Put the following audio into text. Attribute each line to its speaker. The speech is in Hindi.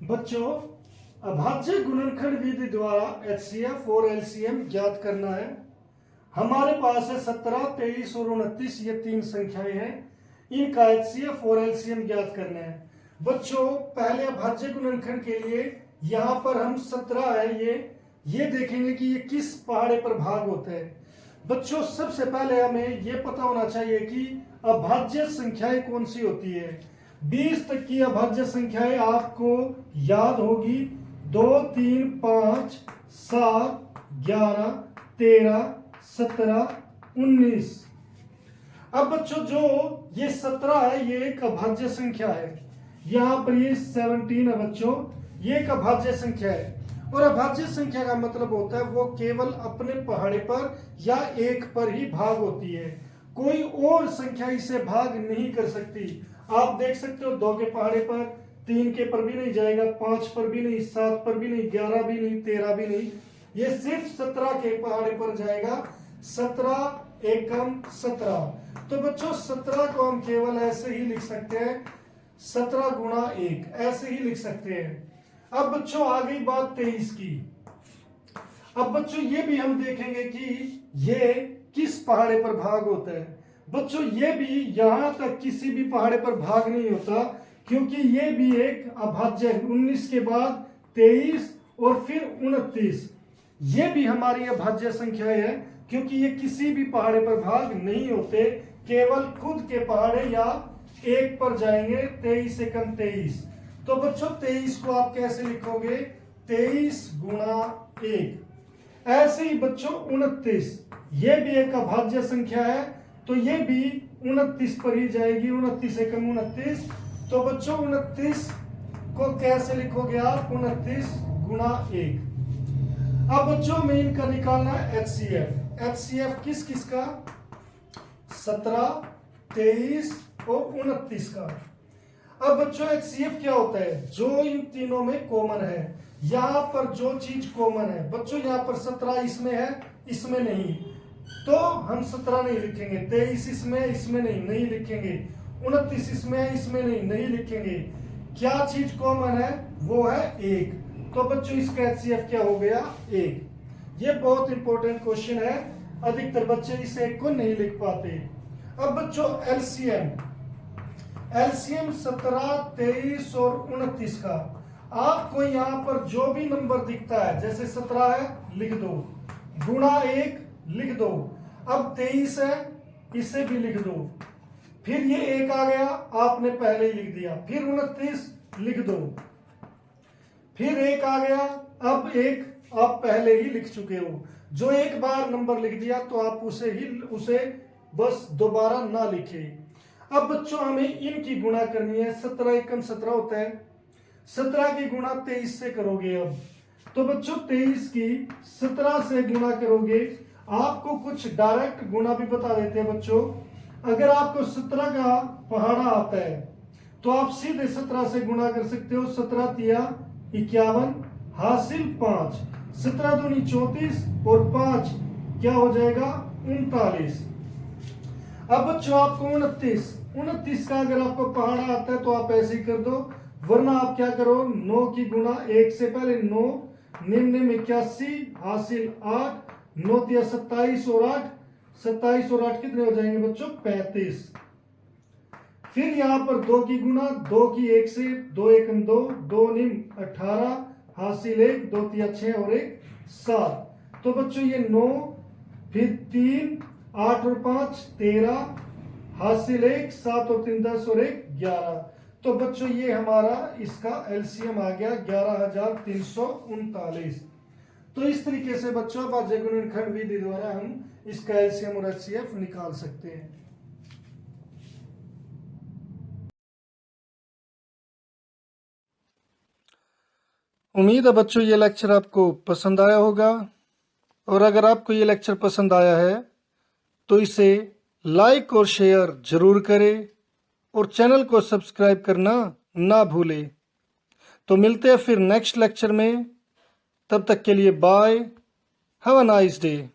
Speaker 1: बच्चों, अभाज्य गुणनखंड विधि द्वारा HCF और LCM ज्ञात करना है। हमारे पास है 17, 23 और 29, ये तीन संख्याएं हैं। इनका HCF और LCM ज्ञात करना है। बच्चों, पहले अभाज्य गुणनखंड के लिए यहाँ पर हम 17 है ये देखेंगे कि ये किस पहाड़े पर भाग होता है। बच्चों, सबसे पहले हमें ये पता होना चाहिए कि अभाज्य संख्याएं कौन सी होती है। 20 तक की अभाज्य संख्याएं आपको याद होगी। 2, 3, 5, 7, 11, 13, 17, 19। अब बच्चों, जो ये 17 है ये एक अभाज्य संख्या है। यहाँ पर ये 17 है बच्चों, ये एक अभाज्य संख्या है। और अभाज्य संख्या का मतलब होता है वो केवल अपने पहाड़े पर या एक पर ही भाग होती है, कोई और संख्या इसे भाग नहीं कर सकती। आप देख सकते हो 2 के पहाड़े पर, 3 के पर भी नहीं जाएगा, 5 पर भी नहीं, 7 पर भी नहीं, 11 भी नहीं, 13 भी नहीं, ये सिर्फ 17 के पहाड़े पर जाएगा। 17 एकम 17। तो बच्चों, 17 को हम केवल ऐसे ही लिख सकते हैं, 17 गुणा 1, ऐसे ही लिख सकते हैं। अब बच्चों, आ गई बात 23 की। अब बच्चों, ये भी हम देखेंगे कि ये किस पहाड़े पर भाग होता है। बच्चों, ये भी यहां तक किसी भी पहाड़े पर भाग नहीं होता, क्योंकि ये भी एक अभाज्य है। 19 के बाद 23 और फिर 29, ये भी हमारी अभाज्य संख्या है, क्योंकि ये किसी भी पहाड़े पर भाग नहीं होते, केवल खुद के पहाड़े या एक पर जाएंगे। 23 एकम 23। तो बच्चों, 23 को आप कैसे लिखोगे? 23 गुणा 1। ऐसे ही बच्चों 29, ये भी एक अभाज्य संख्या है, तो ये भी 29 पर ही जाएगी। 29 एकम 29। तो बच्चों, 29 को कैसे लिखोगे आप? 29 गुणा 1। अब बच्चों, में इनका निकालना है HCF। HCF किस किस का? 17, 23 और 29 का। अब बच्चों, HCF क्या होता है? जो इन तीनों में कॉमन है। यहां पर जो चीज कॉमन है बच्चों, यहां पर 17 इसमें है, इसमें नहीं, तो हम 17 नहीं लिखेंगे। 23 इसमें नहीं लिखेंगे। 29 इसमें नहीं लिखेंगे। क्या चीज कॉमन है? वो है 1। तो बच्चों, इसका HCF क्या हो गया? 1। ये बहुत इंपॉर्टेंट क्वेश्चन है, अधिकतर बच्चे इस 1 को नहीं लिख पाते। अब बच्चों, LCM 17, 23 और 29 का। आपको यहां पर जो भी नंबर दिखता है, जैसे 17 है लिख दो, गुणा 1 लिख दो। अब 23 है, इसे भी लिख दो। फिर ये 1 आ गया, आपने पहले ही लिख दिया। फिर 29 लिख दो। फिर 1 आ गया, अब 1 आप पहले ही लिख चुके हो। जो एक बार नंबर लिख दिया तो आप उसे बस दोबारा ना लिखे। अब बच्चों, हमें इनकी गुणा करनी है। 17 एकम 17 होता है। 17 की गुणा 23 से करोगे। अब तो बच्चों, 23 की 17 से गुणा करोगे। आपको कुछ डायरेक्ट गुणा भी बता देते हैं बच्चों। अगर आपको 17 का पहाड़ा आता है तो आप सीधे 17 से गुणा कर सकते हो। 17 तिया 51 हासिल 5। 17 दूनी 34 और 5 क्या हो जाएगा? 39। अब बच्चों, आपको 29 का अगर आपको पहाड़ा आता है तो आप ऐसे ही कर दो, वरना आप क्या करो? 9 की गुणा 1 से पहले 9, निम्न 81 हासिल 8, 9 तिया 27 और 8, 27 और 8 कितने हो जाएंगे बच्चों? 35। फिर यहां पर 2 की गुणा 2 की 1 से, 2 एकम 2, 2 निम्न 18 हासिल 1, 2 तिया 6 और 1 7। तो बच्चों, ये 9, फिर 3, 8 और 5 13 हासिल 1, 7 और 3 10 और 1 11। तो बच्चों, ये हमारा इसका LCM आ गया 11,339। तो इस तरीके से बच्चों, अभाज्य गुणनखंड विधि द्वारा हम इसका LCM और HCF निकाल सकते हैं। उम्मीद है बच्चों ये लेक्चर आपको पसंद आया होगा, और अगर आपको ये लेक्चर पसंद आया है तो इसे लाइक और शेयर जरूर करें, और चैनल को सब्सक्राइब करना ना भूलें। तो मिलते हैं फिर नेक्स्ट लेक्चर में। तब तक के लिए bye, have a nice day.